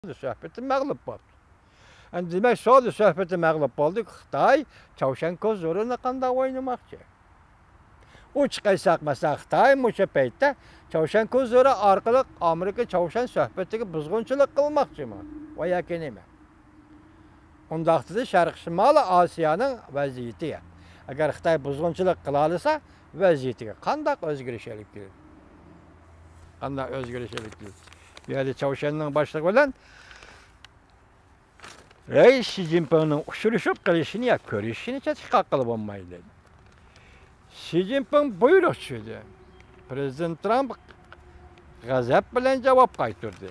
Söhbəti məğlub oldu. Yani demək, sonra söhbəti məğlub oldu. Xitay, Çavşenko zoruna qanda oynamaq ki. O çıxaysaq, məsələn, Xitay müşəpəyətdə Çavşenko zora arqılıq Amerika Çavşen söhbətdəki buzğunçuluq qılmaq ki. O yakınımı. Ondaqda da Şərq Şimali Asiyanın vəziyyəti. Əgər Xitay buzğunçuluq qılalısa, vəziyyəti qandaq özgürüş elib gelir. Qandaq özgürüş elib gelir. Yani Çavşen'in başlığı olan Reis Xi Jinping'in uçuruşup gelişini ya görüşünü çatışkak kılıp olmaydı. Xi Jinping buyruk söyledi. Prezident Trump gazap bilen cevap kaytırdı.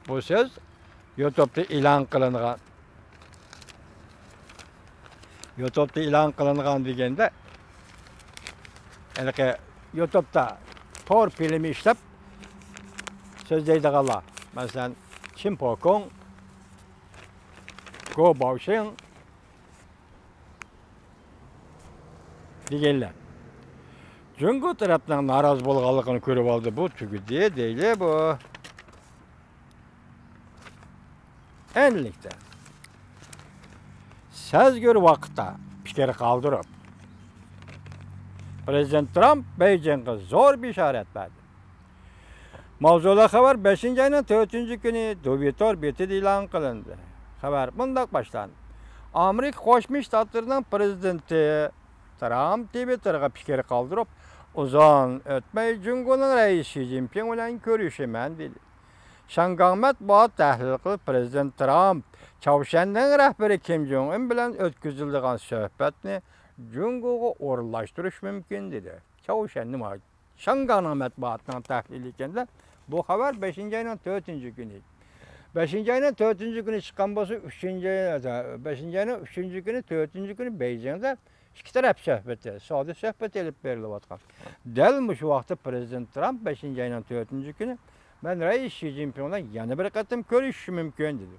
Bu söz YouTube'da ilan kılıngan. YouTube'da ilan kılıngan degende yani YouTube'da tor filmi işlep sözdeydi qala. Mesela Kim Pokong, Go Baosheng degenler. Cungo tarafından naraz bolğanlığını görüp aldı. Bu tügüde değil bu. Enlikte. Sezgör vakitte fikir kaldırıp Prezident Trump Beijing'e zor bir işaret verdi. Mavzula xabar 5. ayının 4. günü Twitter betida e'lon qilindi. Xabar bundoq boshlanadi. Amerika Qo'shma Shtatlarining prezidenti Trump Twitterga fikr qoldirib, uzun o'tmay Jungoning raisi Xi Jinping bilan ko'rishaman dedi. Shanghai matbuot tahlil qilib, Prezident Trump Çavşen'ning rahbari Kim Jong-un bilan o'tkazilgan suhbatni Jungoga o'rinlashtirish mumkin dedi. Çavşen nima? Shanghai matbuotining tahlili ekanda bu xabar 5. ayının 4. günü. 5. ayının 4. günü çıkan bolsa 3. 5. ayının 3. günü 4. günü Beijing'de iki taraf söhbəti, sadə söhbət elib verilib atqan. Dəlmi şu vaxtda Prezident Trump 5. ayının 4. günü mən Reis Xi Jinping'la yana bir qatım görüşüşüm mümkün dedi.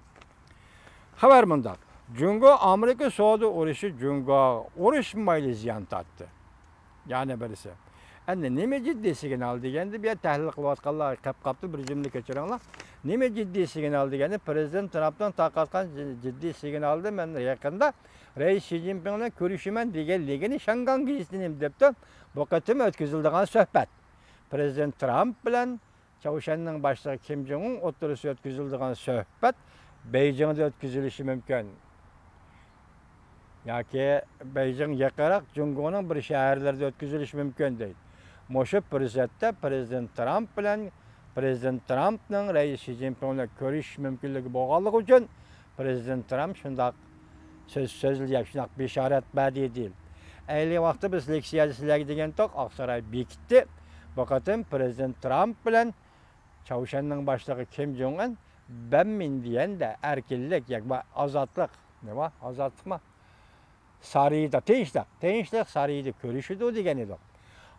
Xabar bundaq. Jungo Amerika Suudi urushi Jungo uruşmaylı ziyan tattı. Yani birisi. Endi nime ciddi signal degende bir tahlil qilayotganlar qapqapti bir jumla keçiringlar. Nime ciddi signal degende Prezident Trump'dan taqatgan ciddi signalda men yaqinda Reis Xi Jinping bilan ko'rishaman deganligini Shanghai gazetasining debdi. Bu qatim o'tkazilgan suhbat. Prezident Trump bilan Çavuşen'ning başlig'i Kim Jong-un o'rtasida o'tkazilgan suhbat Beijing'da o'tkazilishi mumkin. Yoki Beijing yaqinroq Jungoning bir shaharlarida o'tkazilishi mumkin deydi. Moşu fursatda Prezident Trump'ning Reis Xi Jinping bilan ko'rish mumkinligi bo'lganligi uchun Prezident Trump shundaq so'zlab shundaq bishorat berdi deyil. Ayni vaqtda biz leksiyada sizlarga degan toq Oqsaroy bekitdi. Bu qatim Prezident Trump bilan Çavuşen'ning başlig'i Kim Jong-un ben min deganda erkinlik yoki ozodlik, nima? Ozodlikmi? Sarayda tinchlik sarayda ko'rishdi degan edi.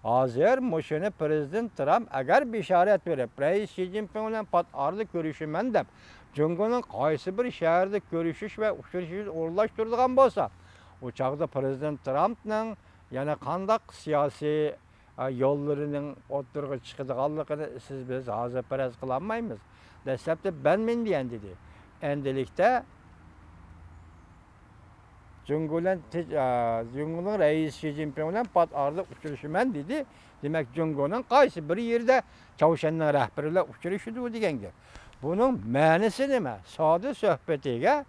Hozir mushuni Prezident Trump agar bishorat berib, Reis Xi Jinping bilan pat'arli ko'rishaman deb, Jungoning qaysi bir shaharda ko'rishish va uchrashishni o'rinlashtiradigan bo'lsa, o chaqda Prezident Trumpning yana qandaq siyosiy yo'llarining o'tirg'i chiqadiganligini biz hozir faraz qilolmaymiz. Dastlabda ben men degan dedi. Endilikda Jungoning Reis Xi Jinping bilan pat'arli uchrashaman dedi. Demak, Jungoning qaysi bir yerda Çavuşen'ning rahbari bilan uchrashdi degan gap. Buning ma'nosi nima? Soda suhbatiga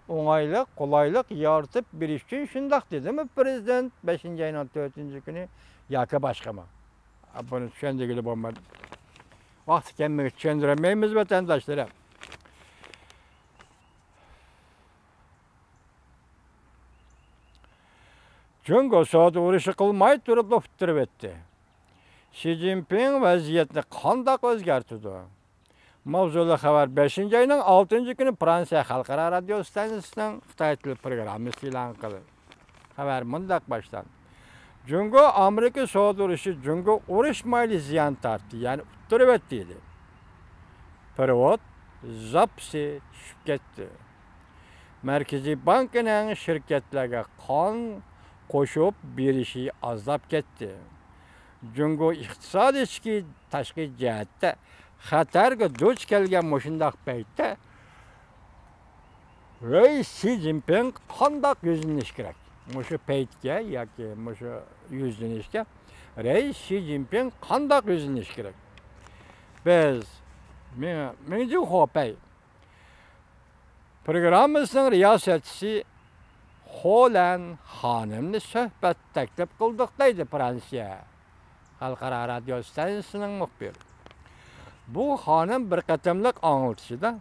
o'ng'aylik, qulaylik yaratib berish uchun shundaq dedimi Prezident 5. ayning 4. kuni yoki boshqami? Buni tushundigili bo'lmadi. Vaqt kelmay tushundirmaymiz vatandoshlar. Jungo Suudi urushi qilmay turib uqtirib etdi. Xi Jinping vaziyatni qanday o'zgartirdi? Mavzuli xabar 5. ayning 6. kuni Fransiya xalqaro radio stansiyasining Xitoy tili programmasi e'lon qildi. Xabar mundaq boshlandi. Jungo Amerika Suudi urushi Jungo urishmayli ziyon tortdi, ya'ni uqtirib etdi dedi. Perevod zapsi tushib ketdi. Markaziy bankning shirkatlarga qon qo'shib berishi azlab ketdi. Jungo iqtisodiy ichki tashqi jihatda xatarga duch kelgan mushundaq paytda Reis Xi Jinping qandaq yuzlanish kerak? Mushu paytga yoki mushu yuzlanishga Reis Xi Jinping qandaq yuzlanish kerak? Biz Mingji Huopei programmamızın riyasetçisi Holan Hanım'la söhbet teklif kıldık deydi Fransiya Halkara Radyo Stansiyasının muhbiri. Bu hanım bir qatimliq anıltışıda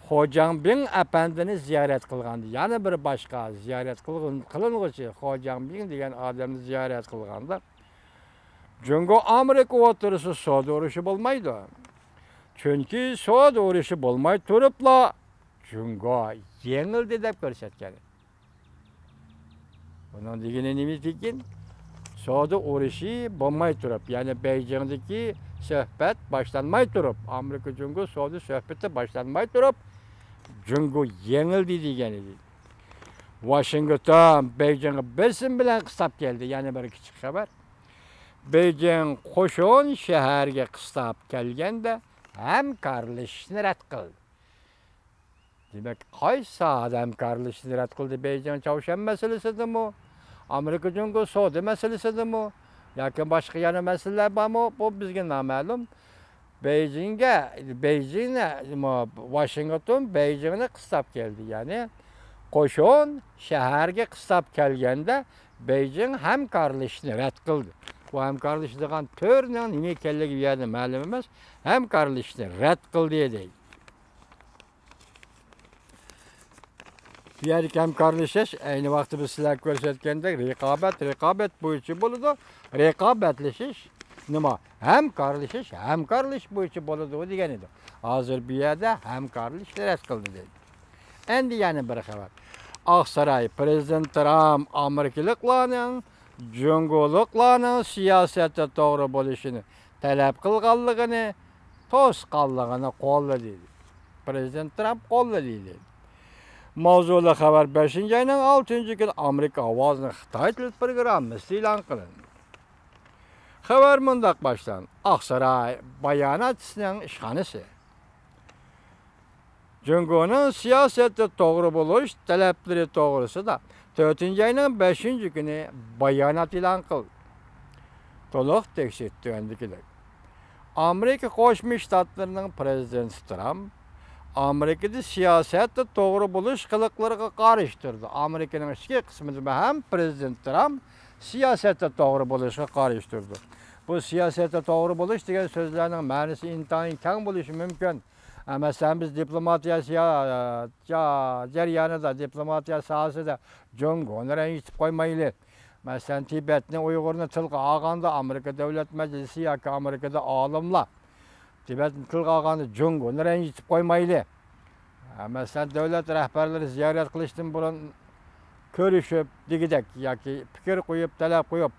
Ho Jianping efendini ziyaret kılgandı. Yani bir başka ziyaret kılınğıcı Ho Jianping degan adamı ziyaret kılganda Jungo Amerika oturusu soğudu uruşı bolmaydı. Çünkü soğudu uruşı bolmay turupla Jungo yengildi dep görsetken. Bunun degeni nemiz dekin? Soğudu uruşı bolmay turup, yani Beijing'deki söhbet başlanmay turup, Amerika Jungo soğudu söhbeti başlanmay turup, Jungo yengildi degenidir. Washington, Beijing'e besin bilen kıstap geldi, yani bir küçük haber. Beijing qo'shon shaharga qistab kelganda hamkorlashishni rad qildi. Demak, qaysi hamkorlashishni rad qildi? Beijing Chavshan masalasidami? Amerika Jungo savdo masalasidami? Yoki boshqa yana masalalar bormi? Bu bizga noma'lum. Washington Beijingni qistab keldi. Ya'ni qo'shon shaharga qistab kelganda Beijing hamkorlashishni rad qildi. Bu hamkorlashadigan turning nima ekanligi yana ma'lum emas. Hamkorlashishni rad qildi deydi. Bu yerda hamkorlashish ayni vaqtda biz sizlar ko'rsatgandek raqobat bo'yicha bo'ladi. Raqobatlashish nima? Hamkorlash bo'yicha bo'ladi degan edi. Hozir bu yerda hamkorlashni rad qildi deydi. Endi yana bir xabar. Oqsaroy Prezident Trump Amerikaliklarning Jungoliklarning siyosati to'g'ri bo'lishini talab qilganligini, to'sqanligini qo'lladi. Prezident Trump qo'lladi. Mavzuli xabar 5-oyning 6-kuni Amerika ovozini Xitoy til programmasi e'lon qilindi. Xabar mundaq boshlanadi. Oqsaroy bayonotchisining ishxonasi Jungoning siyosati to'g'ri bo'lish talablari to'g'risida 4-oyning 5-kuni bayonot e'lon qildi. To'liq tekshirib tugandikilar. Amerika Qo'shma Shtatlarining prezidenti Trump Amerikada siyosatda to'g'ri bo'lish qiliqlariga qarshi turdi. Amerikaning ichki qismida ham prezident Trump siyosatda to'g'ri bo'lishga qarshi turdi. Bu siyosatda to'g'ri bo'lish degan so'zlarning ma'nosi intayin keng bo'lishi mumkin. Masalan, biz diplomatiya jarayonida, diplomatiya sohasida Jungoni ranjitib qo'ymaylik. Masalan, Tibetni, Uyg'urni tilga olganda Amerika Davlat Majlisi yoki Amerikada olimlar Tibetni tilga olganda Jungoni ranjitib qo'ymaylik. Masalan, davlat rahbarlari ziyorat qilishdan burun ko'rishib degidek yoki fikr qo'yib, talab qo'yib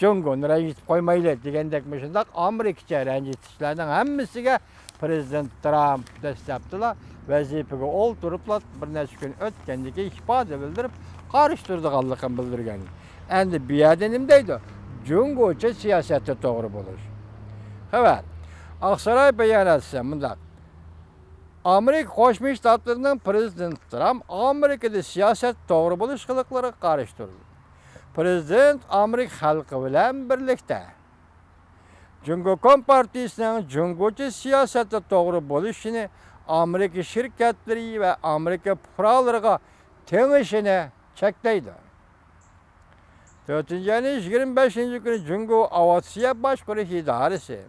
Jungoni ranjitib qo'ymaylik degandek shundoq Amerikacha ranjitishlarning hammasiga Prezident Trump dastlabdilar, vazifaga o'ltiriblar, bir necha kun o'tgandan keyin ifoda bildirib, qarshi turganligini bildirgan. Endi bu yerda nima deydi? Jungocha siyosatda to'g'ri bo'lish. Xabar. Oqsaroy bayonotchisi mundaq. Amerika Qo'shma Shtatlarining prezidenti Trump Amerikada siyosat to'g'ri bo'lish qiliqlariga qarshi turdi. Prezident Amerika xalqi bilan birlikda Jungo Kompartiyasining Jungocha siyosatda to'g'ri bo'lishini Amerika shirkatlari va Amerika fuqarolariga tengishini cheklaydi. 4-25-kuni Jungo Aviatsiya boshqarish idorasi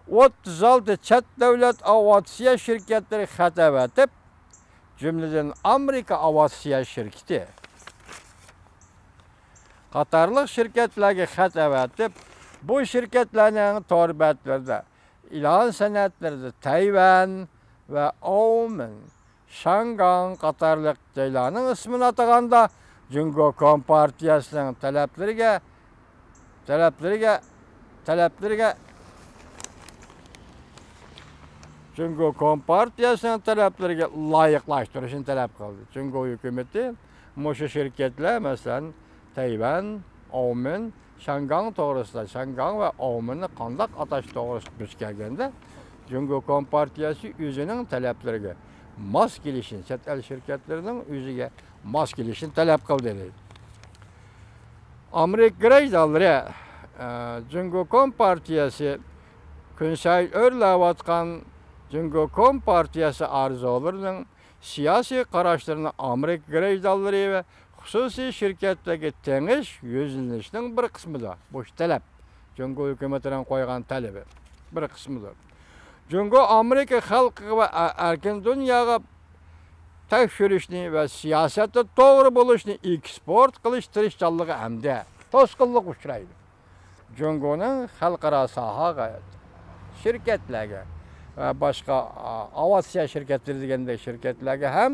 36 chet davlat aviatsiya shirkatlari xatab etib, jumladan Amerika Aviatsiya shirkati qatorliq shirkatlarga xatab etib, bu shirkatlarning to'rbatlarida ilon san'atlarida Tayvan va Oman, Shangang qatorliq joylarning ismini ataganda Jungo Kompartiyasining talablariga Jungo Kompartiyasining talablariga loyiqlashtirishni talab qildi. Jungo hukumati mushu shirkatlar, masalan, Tayvan, Oman, Shangang to'g'risida, Shangang va Omanni qandoq atash to'g'risida biz kelganda, Jungo Kompartiyasi o'zining talablariga mos kelishini, chet el şirketlerining o'ziga mos kelishini talab qildi deydi. Amerika grajdallari Jungo Kompartiyasi kun sayin o'rlayotgan Jungo Kompartiyasi a'zolarining siyosiy qarashlarini Amerika grajdallari va xususiy shirkatdagi tengish yuzlanishning bir qismidir. Bu talab Jungo hukumatining qo'ygan talabi bir qismidir. Jungo Amerika xalqi va erkin dunyoga tekshirishni va siyosatda to'g'ri bo'lishni eksport qilish tirishchanligi hamda to'sqinlik uchraydi. Jungoning xalqaro sohaga, shirkatlarga va boshqa aviatsiya shirkatlari degandek shirkatlarga ham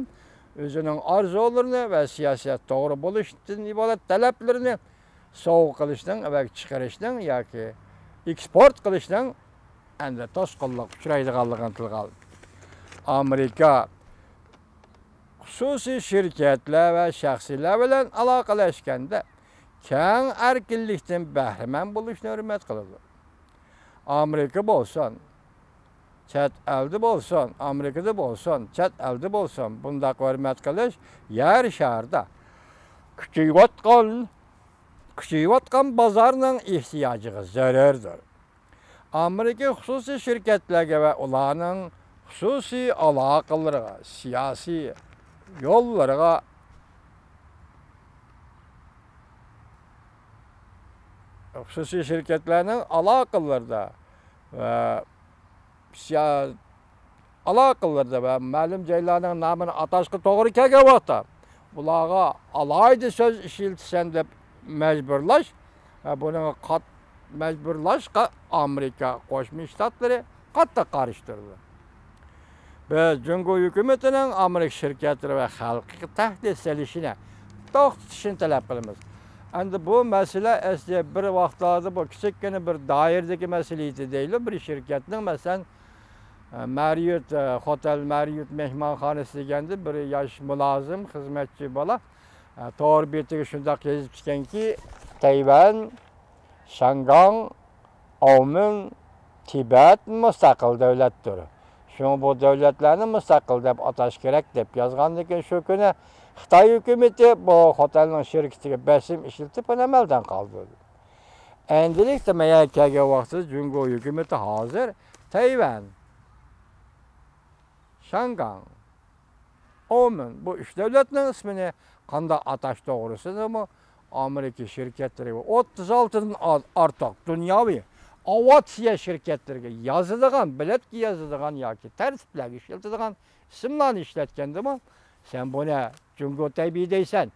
o'zining orzularini va siyosat to'g'ri bo'lishdan iborat talablarini sovuq qilishdan va chiqarishdan yoki eksport qilishdan endi to'sqinlik uchraydiganligini tilga oldi. Amerika xususiy shirkatlar va shaxsiylar bilan aloqalashganda keng erkinlikdan bahramand bo'lishni hurmat qiladi. Amerika bo'lsin, chet elda bo'lsin, Amerikada bo'lsin, chet elda bo'lsin, bunda hurmat qilish yer sharda kuchayotgan bozorning ehtiyojiga zarardir. Amerika xususiy shirkatlarga va ularning xususiy aloqalariga, siyosiy yo'llariga xususiy shirkatlarning aloqalarida va ma'lum joylarning nomini atashga to'g'ri kelgan vaqtda ularga alayda so'z ishiltsan deb majburlash va buni majburlashga Amerika Qo'shma Shtatlari qattiq qarshi turdi. Biz Jungo hukumatining Amerika shirkatlari va xalqiga tahdid solishini to'xtatishini talab qilamiz. Endi bu masala asli bir vaqtlarda bu kichikgina bir doiradagi masala edi deyli. Bir shirkatning masalan Marriott Hotel Marriott mehmonxonasi deganda bir yosh mulozim xizmatchi bola to'g'ri betiga shunday yozib chiqanki, Tayvan, Shangang, Oman, Tibet mustaqil davlatdir. Shu bu davlatlarni mustaqil deb atash kerak deb yozgandan keyin shu kuni Xitoy hukumati bu hotelning shirkatiga bosim ishlatib amaldan qoldirdi. Endilikda Mayakaga vaqtida Jungo hukumati hozir Tayvan, Shangang, Oman bu üç davlatning ismini qanday atash to'g'risida Amerika shirkatlari 36 dan ortiq dunyoviy aviatsiya shirkatlariga yozilgan, biletga yozilgan yoki tartiblarga ishlatilgan ismlarni ishlatganda sen buni Jungo tabiiy deysan.